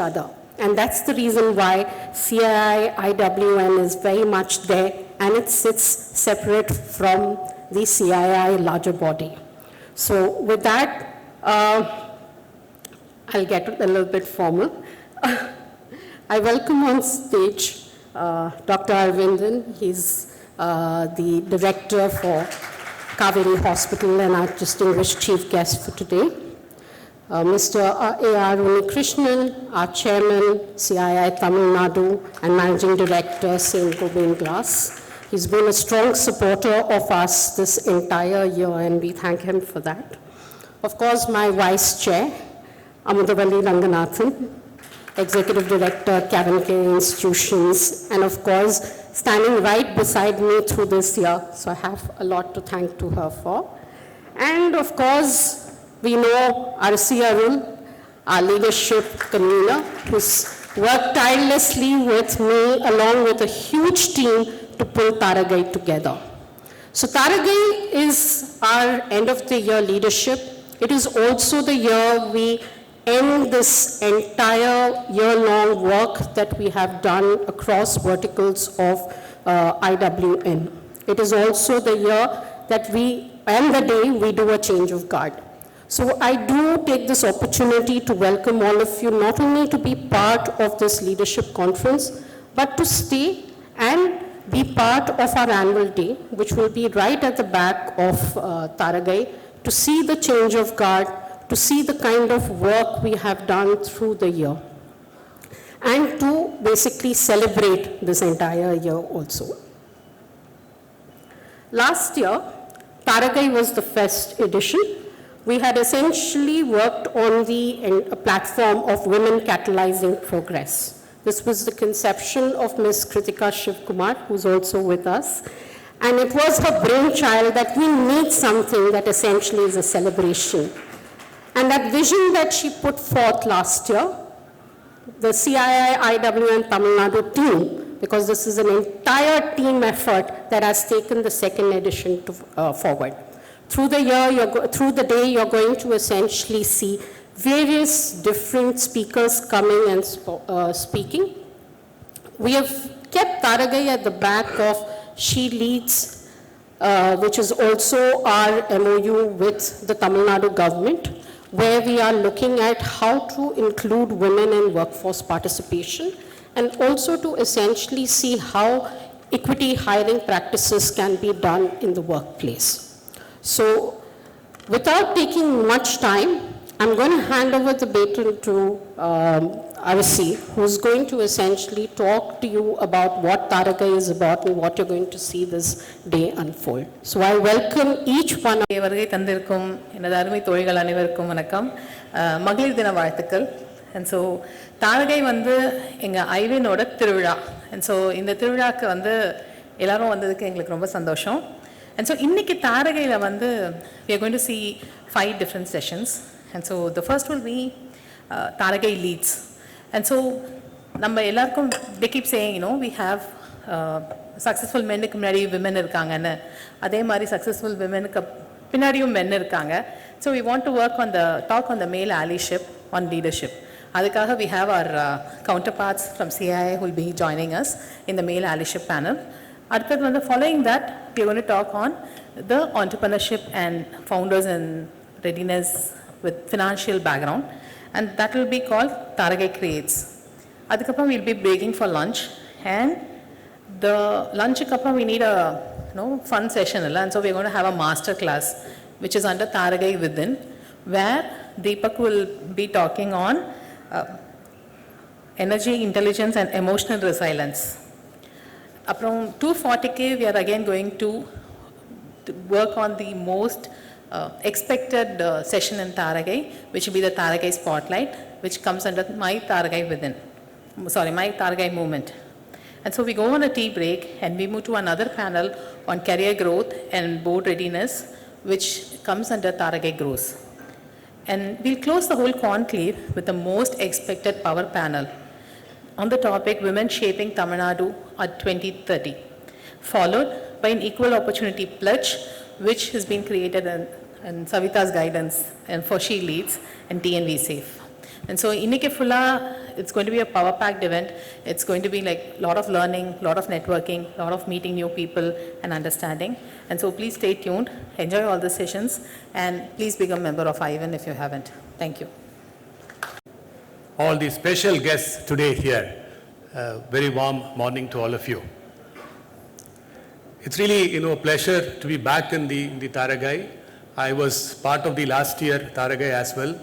other. And that's the reason why CII, IWN is very much there, and it sits separate from the CII larger body. So with that, I'll get a little bit formal. I welcome on stage Dr. Arvindan. He's the director for Kaveri Hospital and our distinguished chief guest for today. Mr. A.R. Krishnan, our chairman, CII Tamil Nadu, and managing director, St. Gobind Glass. He's been a strong supporter of us this entire year, and we thank him for that. Of course, my vice chair, Amudavalli Ranganathan, executive director, Karen Care Institutions, and of course, standing right beside me through this year, so I have a lot to thank to her for. And of course, we know R.C. Arun, our leadership convener, who's worked tirelessly with me along with a huge team to pull Thaaragai together. So Thaaragai is our end of the year leadership. It is also the year we end this entire year-long work that we have done across verticals of IWN. It is also the year that we, and the day we do a change of guard. So I do take this opportunity to welcome all of you, not only to be part of this leadership conference, but to stay and be part of our annual day, which will be right at the back of Thaaragai, to see the change of guard, to see the kind of work we have done through the year, and to basically celebrate this entire year also. Last year, Thaaragai was the first edition. We had essentially worked on the platform of women catalyzing progress. This was the conception of Ms. Kritika Shivkumar, who's also with us. And it was her brainchild that we need something that essentially is a celebration. And that vision that she put forth last year, the CII, IWN, Tamil Nadu team, because this is an entire team effort that has taken the second edition forward. Through the year, through the day, you're going to essentially see various different speakers coming and speaking. We have kept Thaaragai at the back of She Leads, which is also our MOU with the Tamil Nadu government, where we are looking at how to include women in workforce participation, and also to essentially see how equity hiring practices can be done in the workplace. So, without taking much time, I'm going to hand over the baton to RC, who's going to essentially talk to you about what Thaaragai is about and what you're going to see this day unfold. So I welcome each one. வருகை தந்திருக்கும் எனது அருமை தோழிகள் அனைவருக்கும் வணக்கம். மகளிர் தின வாழ்த்துக்கள். And so Thaaragai வந்து எங்க ஐவினோட திருவிழா. And so இந்த திருவிழாக்கு வந்து எல்லாரும் வந்ததுக்கு எங்களுக்கு ரொம்ப சந்தோஷம். And so இன்னைக்கு Thaaragaiல வந்து we are going to see 5 different sessions. And so the first will be Thaaragai leads. And so நம்ம எல்லாருக்கும் they keep saying, you know, we have successful menக்கு முன்னாடி women இருக்காங்கன்னு, அதே மாதிரி successful womenக்கு பின்னாடியும் men இருக்காங்க. So we want to talk on the male allyship on leadership. அதுக்காக we have our counterparts from CII who will be joining us in the male allyship panel. அடுத்தது வந்து following that we are going to talk on the entrepreneurship and founders and readiness with financial background, and that will be called Thaaragai Creates. அதுக்கப்புறம் we'll be breaking for lunch, and the lunch அப்புறம் we need a fun session, and so we're going to have a master class which is under Thaaragai Within, where Deepak will be talking on energy, intelligence and emotional resilience. Around 2:40 we are again going to work on the most expected session in Thaaragai, which will be the Thaaragai Spotlight, which comes under My Thaaragai Movement. And so we go on a tea break and we move to another panel on career growth and board readiness, which comes under Thaaragai Grows. And we'll close the whole conclave with the most expected power panel on the topic Women Shaping Tamil Nadu at 2030, followed by an equal opportunity pledge, which has been created in Savita's guidance and for She Leads and TNV Safe. And so இன்னைக்கு ஃபுல்லா it's going to be a power-packed event. It's going to be like a lot of learning, a lot of networking, a lot of meeting new people and understanding. And so please stay tuned, enjoy all the sessions, and please become a member of IWN if you haven't. Thank you. All the special guests today here. Very warm morning to all of you. It's really, a pleasure to be back in the Thaaragai. I was part of the last year Thaaragai as well.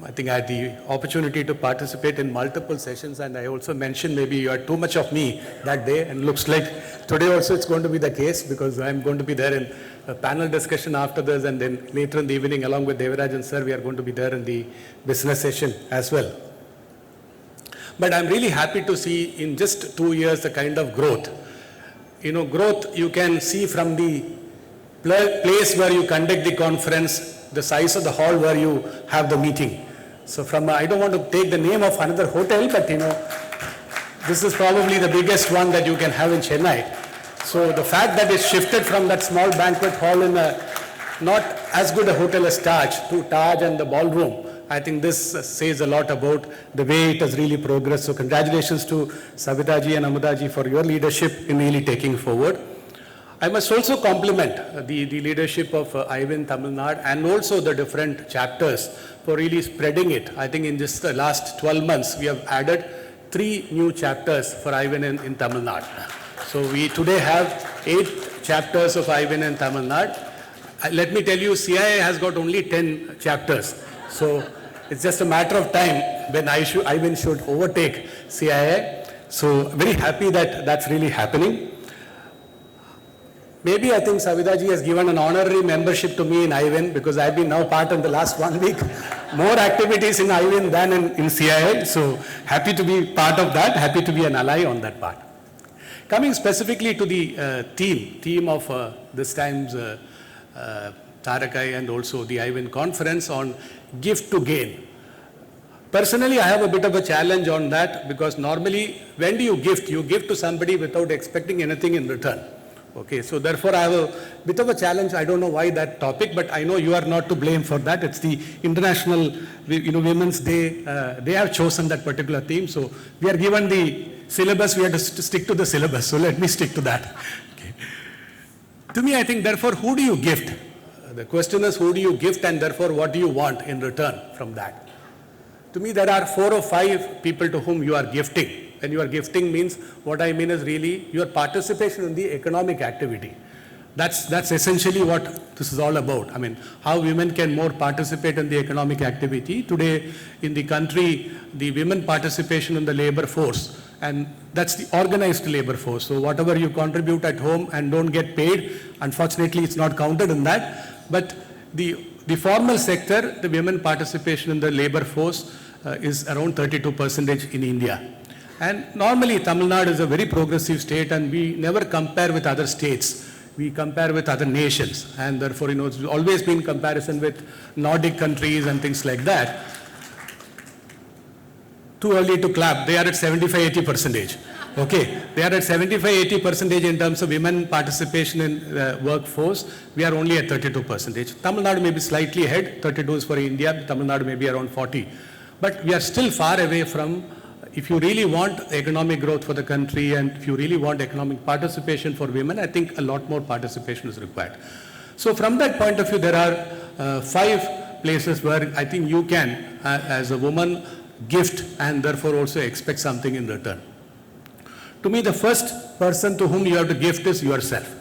I think I had the opportunity to participate in multiple sessions, and I also mentioned maybe you had too much of me that day, and looks like today also it's going to be the case, because I'm going to be there in a panel discussion after this, and then later in the evening along with Devarajan sir, we are going to be there in the business session as well. But I'm really happy to see in just 2 years the kind of growth. Growth you can see from the place where you conduct the conference, the size of the hall where you have the meeting. So I don't want to take the name of another hotel, but this is probably the biggest one that you can have in Chennai. So the fact that it's shifted from that small banquet hall in a not as good a hotel as Taj to Taj and the ballroom, I think this says a lot about the way it has really progressed. So congratulations to Savitaji and Amudaji for your leadership in really taking forward. I must also compliment the leadership of IWN Tamil Nadu and also the different chapters for really spreading it. I think in just the last 12 months, we have added 3 new chapters for IWN in Tamil Nadu. So we today have 8 chapters of IWN in Tamil Nadu. Let me tell you, CII has got only 10 chapters. So it's just a matter of time when IWN should overtake CII. So very happy that that's really happening. Maybe I think Savitaji has given an honorary membership to me in IWN, because I've been now part in the last 1 week, more activities in IWN than in CII. So happy to be part of that, happy to be an ally on that part. Coming specifically to the theme of this time's Thaaragai and also the IWN conference on gift to gain. Personally, I have a bit of a challenge on that, because normally when do you gift? You give to somebody without expecting anything in return. Okay, so therefore I have a bit of a challenge. I don't know why that topic, but I know you are not to blame for that. It's the International Women's Day. They have chosen that particular theme. So we are given the syllabus. We have to stick to the syllabus. So let me stick to that. Okay. To me, I think therefore, who do you gift? The question is, who do you gift, and therefore what do you want in return from that? To me, there are 4 or 5 people to whom you are gifting. When you are gifting means, what I mean is really your participation in the economic activity. That's essentially what this is all about. I mean, how women can more participate in the economic activity. Today in the country, the women participation in the labor force, and that's the organized labor force. So whatever you contribute at home and don't get paid, unfortunately it's not counted in that. But the formal sector, the women participation in the labor force is around 32% in India. And normally Tamil Nadu is a very progressive state, and we never compare with other states. We compare with other nations, and therefore, it's always been comparison with Nordic countries and things like that. Too early to clap. They are at 75-80%. Okay, they are at 75-80% in terms of women participation in workforce. We are only at 32%. Tamil Nadu may be slightly ahead. 32 is for India. Tamil Nadu may be around 40. But we are still far away from. If you really want economic growth for the country, and if you really want economic participation for women, I think a lot more participation is required. So from that point of view, there are 5 places where I think you can, as a woman, gift and therefore also expect something in return. To me, the first person to whom you have to gift is yourself.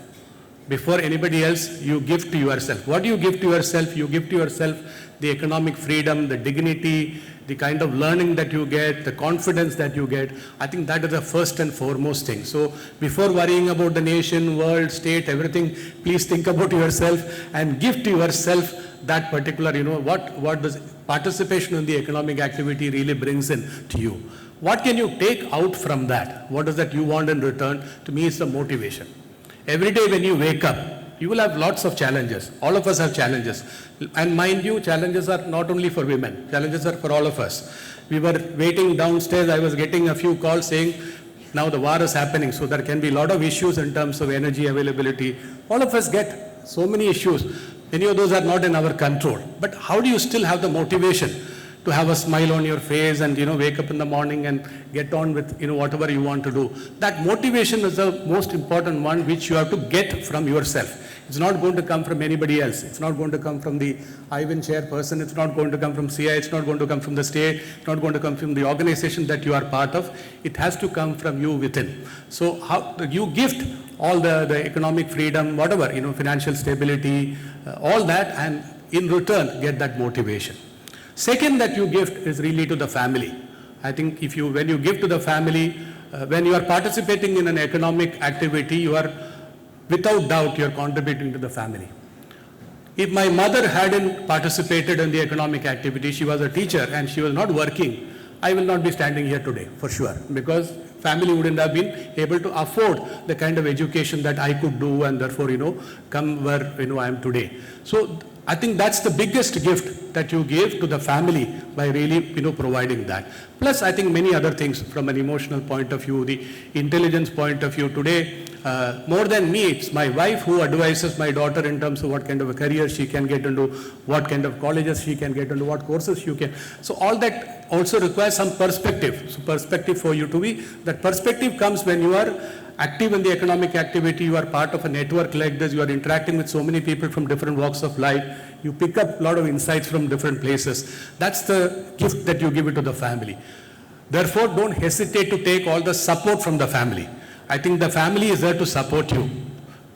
Before anybody else, you give to yourself. What do you give to yourself? You give to yourself the economic freedom, the dignity, the kind of learning that you get, the confidence that you get. I think that is the first and foremost thing. So before worrying about the nation, world, state, everything, please think about yourself and give to yourself that particular, what does participation in the economic activity really brings in to you. What can you take out from that? What is that you want in return? To me, it's the motivation. Every day when you wake up, you will have lots of challenges. All of us have challenges. And mind you, challenges are not only for women. Challenges are for all of us. We were waiting downstairs. I was getting a few calls saying, now the war is happening, so there can be a lot of issues in terms of energy availability. All of us get so many issues. Many of those are not in our control. But how do you still have the motivation to have a smile on your face and, wake up in the morning and get on with, whatever you want to do. That motivation is the most important one, which you have to get from yourself. It's not going to come from anybody else. It's not going to come from the IWN chairperson. It's not going to come from CII. It's not going to come from the state. It's not going to come from the organization that you are part of. It has to come from you within. So how you gift all the economic freedom, whatever, financial stability, all that, and in return get that motivation. Second that you gift is really to the family. I think when you give to the family, when you are participating in an economic activity, you are, without doubt, you are contributing to the family. If my mother hadn't participated in the economic activity, she was a teacher and she was not working, I will not be standing here today, for sure, because family wouldn't have been able to afford the kind of education that I could do, and therefore, come where, I am today. So I think that's the biggest gift that you gave to the family by really, providing that. Plus, I think many other things from an emotional point of view, the intelligence point of view. Today, more than me, it's my wife who advises my daughter in terms of what kind of a career she can get into, what kind of colleges she can get into, what courses she can. So all that also requires some perspective. So perspective for you to be, that perspective comes when you are active in the economic activity, you are part of a network like this, you are interacting with so many people from different walks of life, you pick up a lot of insights from different places. That's the gift that you give it to the family. Therefore, don't hesitate to take all the support from the family. I think the family is there to support you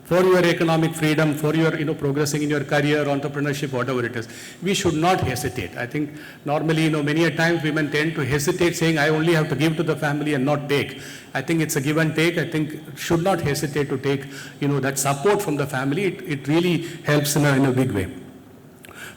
for your economic freedom, for your, progressing in your career, entrepreneurship, whatever it is. We should not hesitate. I think normally, many a times women tend to hesitate saying, I only have to give to the family and not take. I think it's a give and take. I think should not hesitate to take, that support from the family. It really helps in a big way.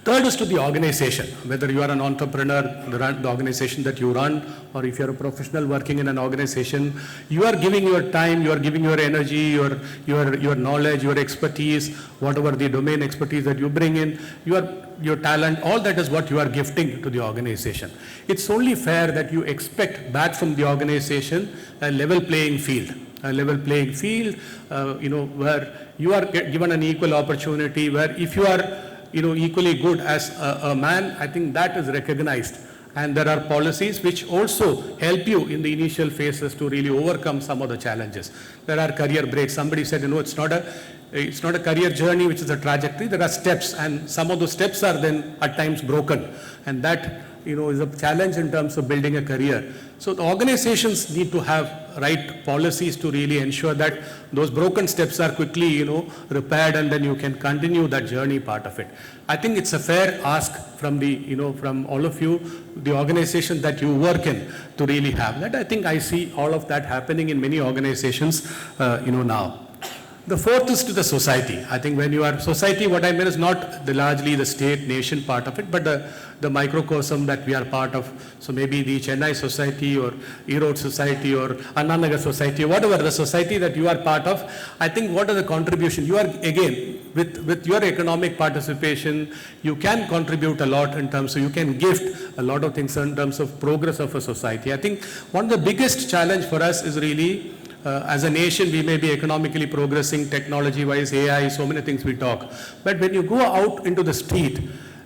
Third is to the organization, whether you are an entrepreneur, the organization that you run, or if you're a professional working in an organization, you are giving your time, you are giving your energy, your knowledge, your expertise, whatever the domain expertise that you bring in, your talent, all that is what you are gifting to the organization. It's only fair that you expect back from the organization a level playing field. A level playing field, where you are given an equal opportunity, where if you are equally good as a man, I think that is recognized. And there are policies which also help you in the initial phases to really overcome some of the challenges. There are career breaks. Somebody said, it's not a career journey which is a trajectory. There are steps, and some of those steps are then at times broken. And that, is a challenge in terms of building a career. So the organizations need to have right policies to really ensure that those broken steps are quickly, repaired, and then you can continue that journey part of it. I think it's a fair ask from from all of you, the organization that you work in, to really have that. I think I see all of that happening in many organizations, now. The fourth is to the society. I think when you are society, what I mean is not largely the state, nation part of it, but the microcosm that we are part of. So maybe the Chennai society or Erode society or Annanagar society, or whatever the society that you are part of. I think what are the contribution? You are, again, with your economic participation, you can contribute a lot in terms of, you can gift a lot of things in terms of progress of a society. I think one of the biggest challenge for us is really, as a nation, we may be economically progressing, technology-wise, AI, so many things we talk. But when you go out into the street,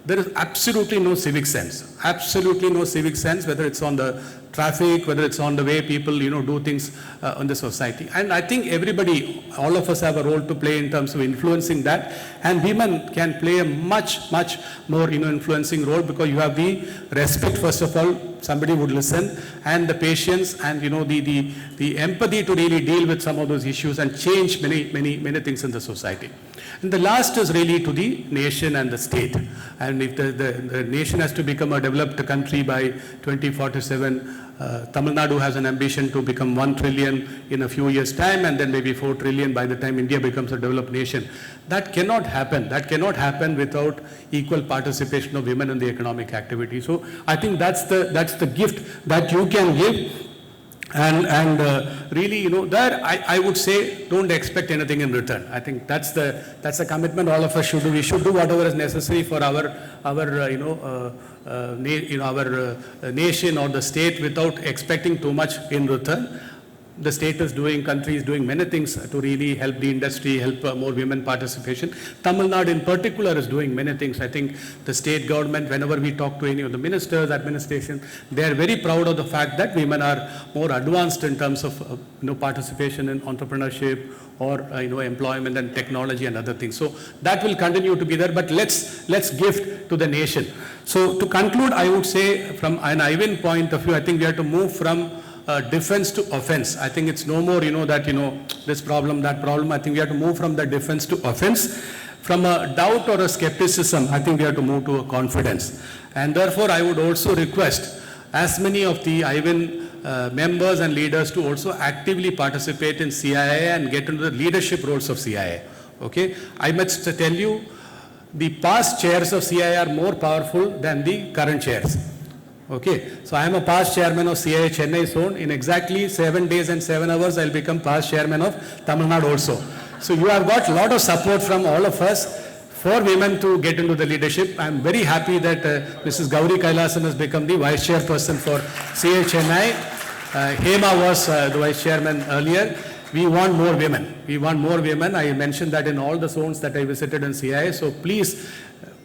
there is absolutely no civic sense. Absolutely no civic sense, whether it's on the traffic, whether it's on the way people, do things in the society. And I think everybody, all of us have a role to play in terms of influencing that. And women can play a much, much more, influencing role, because you have the respect, first of all, somebody would listen, and the patience and, the empathy to really deal with some of those issues and change many things in the society. And the last is really to the nation and the state. And if the nation has to become a developed country by 2047, Tamil Nadu has an ambition to become 1 trillion in a few years' time, and then maybe 4 trillion by the time India becomes a developed nation. That cannot happen. That cannot happen without equal participation of women in the economic activity. So I think that's the gift that you can give. And really, there I would say, don't expect anything in return. I think that's the commitment all of us should do. We should do whatever is necessary for our nation or the state without expecting too much in return. the state is doing, country is doing many things to really help the industry, help more women participation. Tamil Nadu in particular is doing many things. I think the state government, whenever we talk to any of the ministers, administration, they are very proud of the fact that women are more advanced in terms of participation in entrepreneurship or employment and technology and other things. So that will continue to be there, but let's gift to the nation. So to conclude, I would say from an IWN point of view, I think we have to move from defense to offense. I think it's no more, this problem, that problem. I think we have to move from the defense to offense. From a doubt or a skepticism, I think we have to move to a confidence. And therefore, I would also request as many of the IWN members and leaders to also actively participate in CII and get into the leadership roles of CII. Okay? I must tell you, the past chairs of CII are more powerful than the current chairs. Okay, so I am a past chairman of CII Chennai zone. In exactly 7 days and 7 hours, I'll become past chairman of Tamil Nadu also. So you have got a lot of support from all of us for women to get into the leadership. I'm very happy that Mrs. Gauri Kailasan has become the vice chairperson for CII Chennai. Hema was the vice chairman earlier. We want more women. We want more women. I mentioned that in all the zones that I visited in CII. So please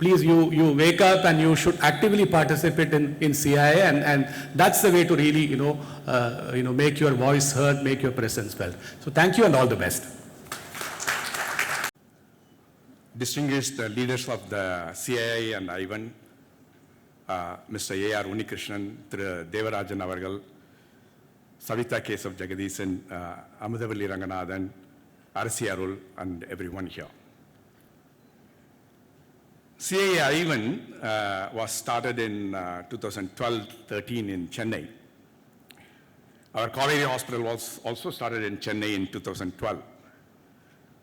you wake up and you should actively participate in CII, and that's the way to really make your voice heard, make your presence felt. So thank you and all the best. Distinguished leaders of the CII and IWN, Mr. A.R. Unikrishnan, Thiru Devarajan Avargal, Savitha Kesav Jagadisan, Amudavalli Ranganathan, Arasi Arul, and everyone here. CII IWN was started in 2012-13 in Chennai. Our Kaveri Hospital was also started in Chennai in 2012.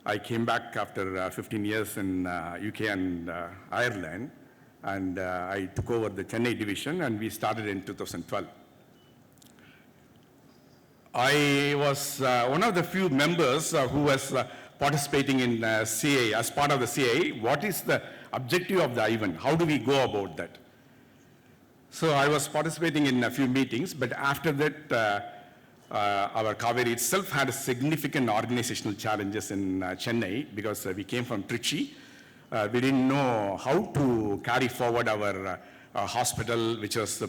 I came back after 15 years in UK and Ireland, and I took over the Chennai division, and we started in 2012. I was one of the few members who was participating in CII. As part of the CII, what is the objective of the IWN? How do we go about that? So I was participating in a few meetings, but after that, our Kaveri itself had significant organizational challenges in Chennai because we came from Trichy. We didn't know how to carry forward our hospital, which was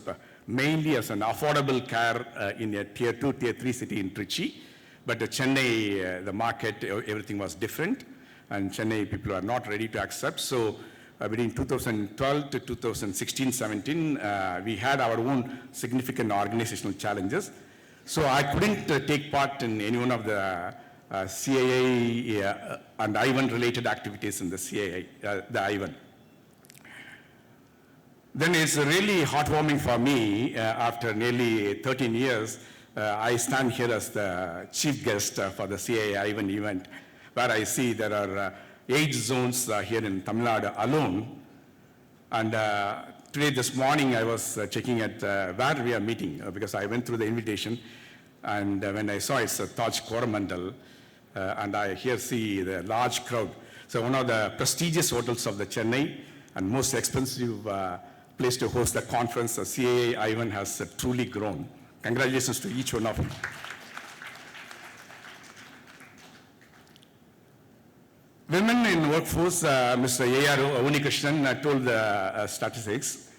mainly as an affordable care in a tier 2, tier 3 city in Trichy. But Chennai, the market, everything was different, and Chennai people are not ready to accept. So between 2012 to 2016-17, we had our own significant organizational challenges. So I couldn't take part in any one of the CII and IWN related activities in the CII, the IWN. Then it's really heartwarming for me, after nearly 13 years, I stand here as the chief guest for the CII IWN event, where I see there are 8 zones here in Tamil Nadu alone. And today, this morning, I was checking at where we are meeting, because I went through the invitation, and when I saw it's a Taj Coromandel, and I here see the large crowd. So one of the prestigious hotels of the Chennai, and most expensive place to host the conference, the CII IWN has truly grown. Congratulations to each one of you. Women in workforce, Mr. A.R. Unikrishnan told the statistics.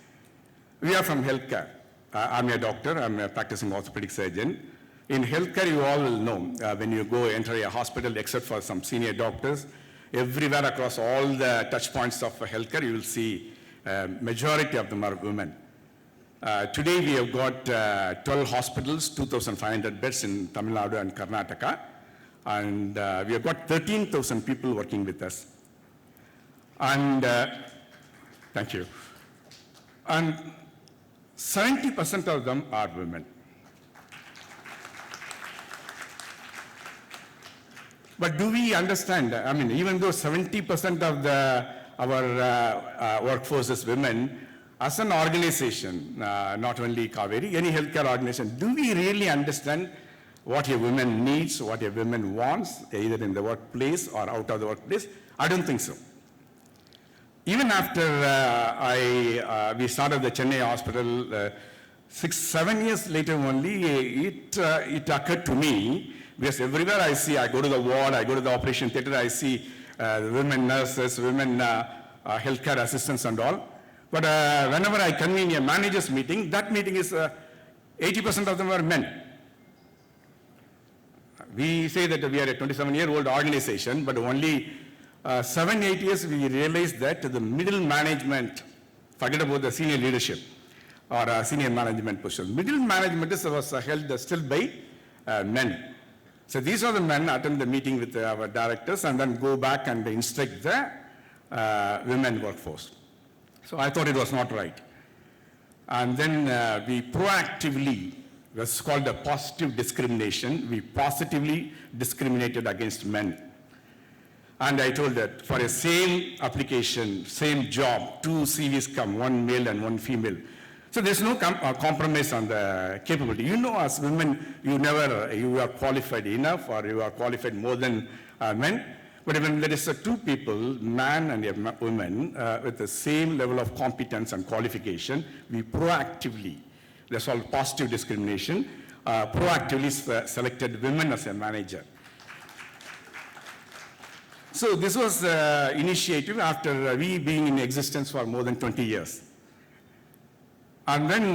We are from healthcare. I'm a doctor, I'm a practicing orthopedic surgeon. In healthcare, you all will know, when you go enter a hospital, except for some senior doctors, everywhere across all the touch points of healthcare, you will see majority of them are women. Today, we have got 12 hospitals, 2,500 beds in Tamil Nadu and Karnataka. And we have got 13,000 people working with us. And thank you. And 70% of them are women. But do we understand? I mean, even though 70% of our workforce is women, as an organization, not only Kaveri, any healthcare organization, do we really understand what a woman needs, what a woman wants, either in the workplace or out of the workplace? I don't think so. Even after we started the Chennai hospital, 6-7 years later only, it occurred to me, because everywhere I see, I go to the ward, I go to the operation theater, I see women nurses, women healthcare assistants and all. But whenever I convene a managers meeting, that meeting is 80% of them are men. We say that we are a 27-year-old organization, but only 7-8 years we realized that the middle management, forget about the senior leadership or senior management position. Middle management was held still by men. So these are the men attend the meeting with our directors and then go back and instruct the women workforce. So I thought it was not right. And then we proactively, it was called a positive discrimination, we positively discriminated against men. And I told that for a same application, same job, 2 CVs come, 1 male and 1 female. So there's no compromise on the capability. You know, as women, you are qualified enough or you are qualified more than men. But when there is 2 people, man and a woman, with the same level of competence and qualification, we proactively, that's all positive discrimination, proactively selected women as a manager. So this was initiative after we being in existence for more than 20 years. And then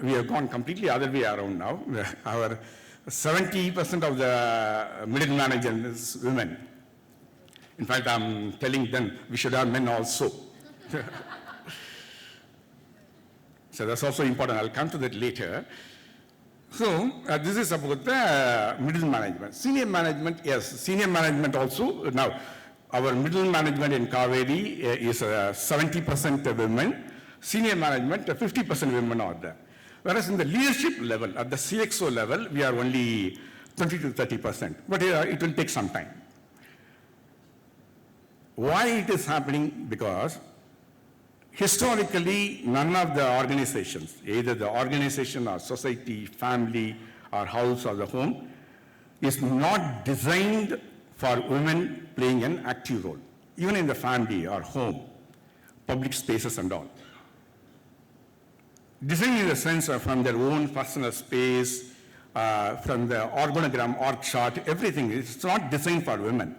we have gone completely other way around now. Our 70% of the middle managers is women. In fact, I'm telling them we should have men also. So that's also important. I'll come to that later. So this is about the middle management. Senior management, yes, senior management also. Now, our middle management in Kaveri is 70% women. Senior management, 50% women are there. Whereas in the leadership level, at the CXO level, we are only 20 to 30%. But it will take some time. Why it is happening? Because historically, none of the organizations, either the organization or society, family, or house or the home, is not designed for women playing an active role, even in the family or home, public spaces and all. Designed in the sense of from their own personal space, from the organogram, org chart, everything, it's not designed for women.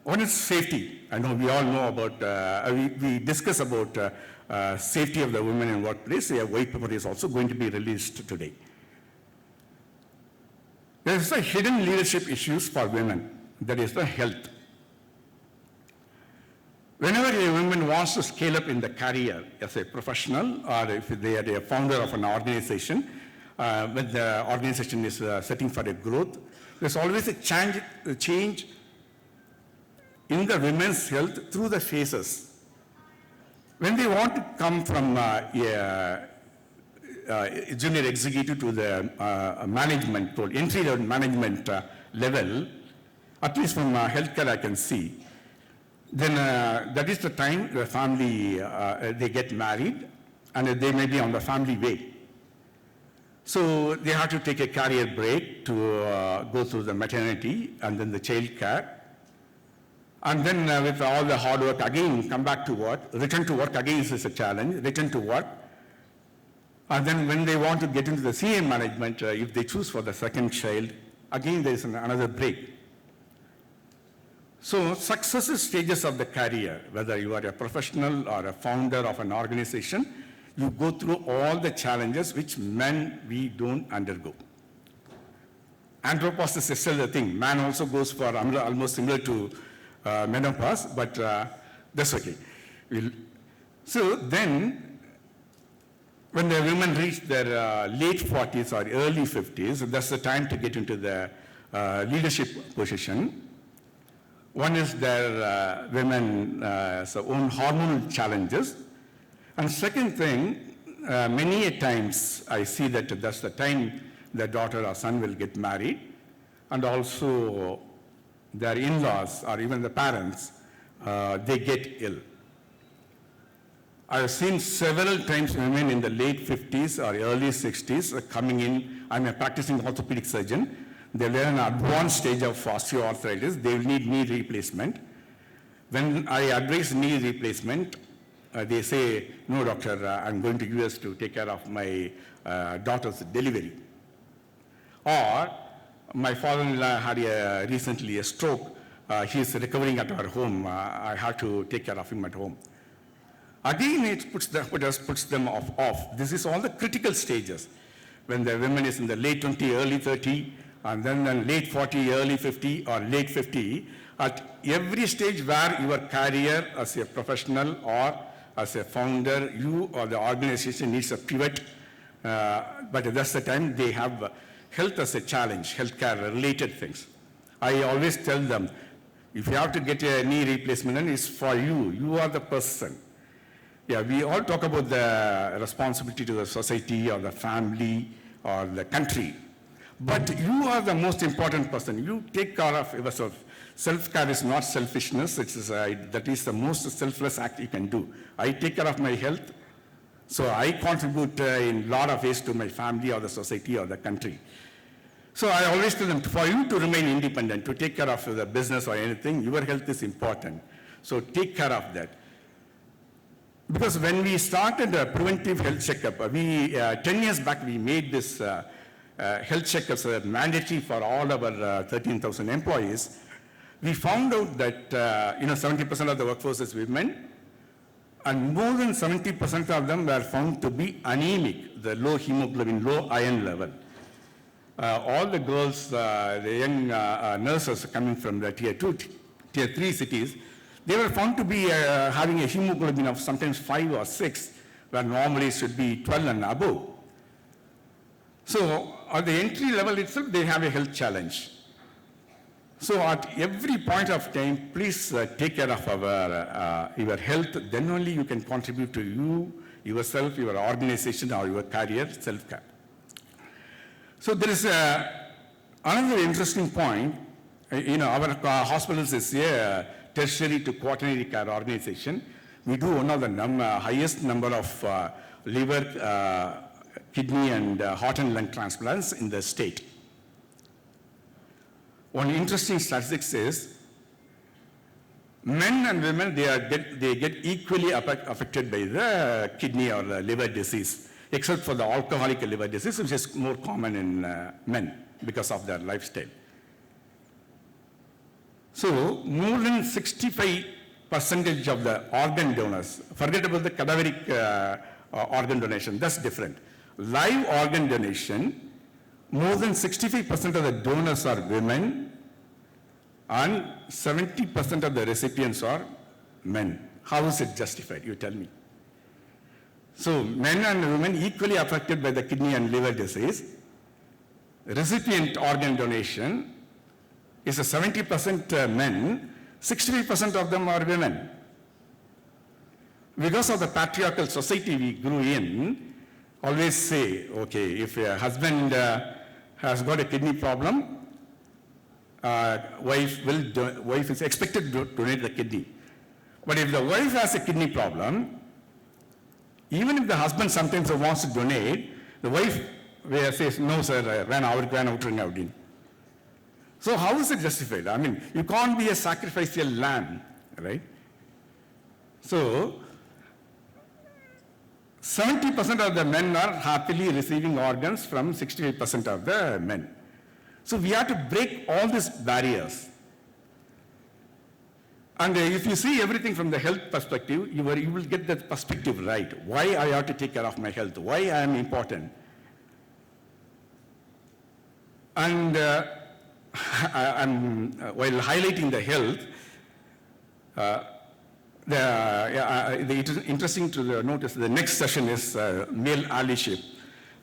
One is safety. I know we all know about, we discuss about safety of the women in workplace. A white paper is also going to be released today. There is a hidden leadership issues for women, that is the health. Whenever a woman wants to scale up in the career as a professional or if they are a founder of an organization, when the organization is setting for a growth, there's always a change in the women's health through the phases. When they want to come from a junior executive to the management role, entry-level management level, at least from healthcare I can see, then that is the time the family, they get married and they may be on the family way. So they have to take a career break to go through the maternity and then the child care. And then with all the hard work, again, come back to work. Return to work again is a challenge, return to work. And then when they want to get into the senior management, if they choose for the second child, again there is another break. So successive stages of the career, whether you are a professional or a founder of an organization, you go through all the challenges which men, we don't undergo. Andropause is still the thing. Man also goes for almost similar to menopause, but that's okay. So then, when the women reach their late 40s or early 50s, that's the time to get into the leadership position. One is their women's own hormonal challenges. And second thing, many a times I see that that's the time the daughter or son will get married, and also their in-laws or even the parents, they get ill. I've seen several times women in the late 50s or early 60s coming in. I'm a practicing orthopedic surgeon. They're in an advanced stage of osteoarthritis. They will need knee replacement. When I advise knee replacement, they say, no doctor, I'm going to US to take care of my daughter's delivery. Or my father-in-law had recently a stroke. He's recovering at our home. I have to take care of him at home. Again, it puts them off. This is all the critical stages. When the woman is in the late 20, early 30, and then late 40, early 50, or late 50, at every stage where your career as a professional or as a founder, you or the organization needs a pivot, but that's the time they have health as a challenge, healthcare related things. I always tell them, if you have to get a knee replacement, then it's for you. You are the person. Yeah, we all talk about the responsibility to the society or the family or the country. But you are the most important person. You take care of yourself. Self-care is not selfishness. That is the most selfless act you can do. I take care of my health, so I contribute in a lot of ways to my family or the society or the country. So I always tell them, for you to remain independent, to take care of the business or anything, your health is important. So take care of that. Because when we started a preventive health checkup, 10 years back, we made this health checkups mandatory for all our 13,000 employees. We found out that 70% of the workforce is women, and more than 70% of them were found to be anemic, the low hemoglobin, low iron level. All the girls, the young nurses coming from the tier 2, tier 3 cities, they were found to be having a hemoglobin of sometimes 5 or 6, where normally it should be 12 and above. So at the entry level itself, they have a health challenge. So at every point of time, please take care of your health. Then only you can contribute to you, yourself, your organization, or your career, self-care. So there is another interesting point. Our hospitals is a tertiary to quaternary care organization. We do one of the highest number of liver, kidney, and heart and lung transplants in the state. One interesting statistics is men and women, they get equally affected by the kidney or the liver disease, except for the alcoholic liver disease, which is more common in men because of their lifestyle. So more than 65% of the organ donors, forget about the cadaveric organ donation, that's different. Live organ donation, more than 65% of the donors are women and 70% of the recipients are men. How is it justified? You tell me. So men and women equally affected by the kidney and liver disease. Recipient organ donation is a 70% men, 65% of them are women. Because of the patriarchal society we grew in, always say, okay, if a husband has got a kidney problem, wife is expected to donate the kidney. But if the wife has a kidney problem, even if the husband sometimes wants to donate, the wife says, no sir, out. So how is it justified? I mean, you can't be a sacrificial lamb, right? So 70% of the men are happily receiving organs from 68% of the men. So we have to break all these barriers. And if you see everything from the health perspective, you will get that perspective right. Why I have to take care of my health, why I am important. And while highlighting the health, it is interesting to notice the next session is male allyship,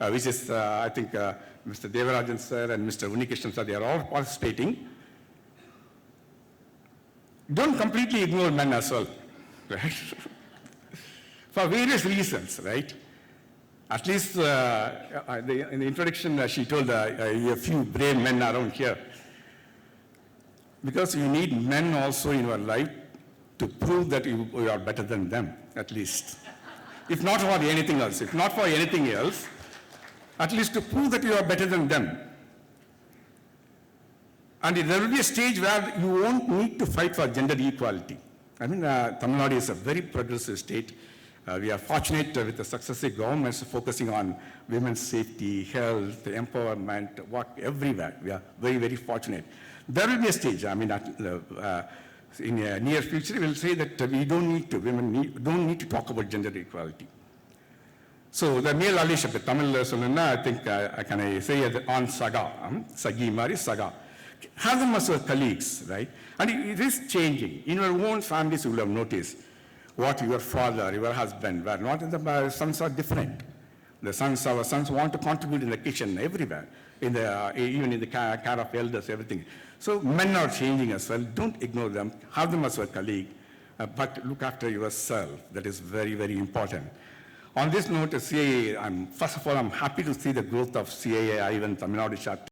which is, I think, Mr. Devarajan sir and Mr. Unikishnan sir, they are all participating. Don't completely ignore men as well, right? For various reasons, right? At least in the introduction, she told a few brave men around here. Because you need men also in your life to prove that you are better than them, at least. If not for anything else, at least to prove that you are better than them. And there will be a stage where you won't need to fight for gender equality. I mean, Tamil Nadu is a very progressive state. We are fortunate with the successive governments focusing on women's safety, health, empowerment, everywhere. We are very, very fortunate. There will be a stage, in a near future, we will say that women don't need to talk about gender equality. So the male allyship, the Tamil I think can I say it on saga, sagi mari saga. Have them as your colleagues, right? And it is changing. In your own families, you will have noticed what your father, your husband were not. The sons are different. Our sons want to contribute in the kitchen, everywhere, even in the care of elders, everything. So men are changing as well. Don't ignore them. Have them as your colleague, but look after yourself. That is very, very important. On this note, CII, first of all, I'm happy to see the growth of CII, IWN Tamil Nadu chapter.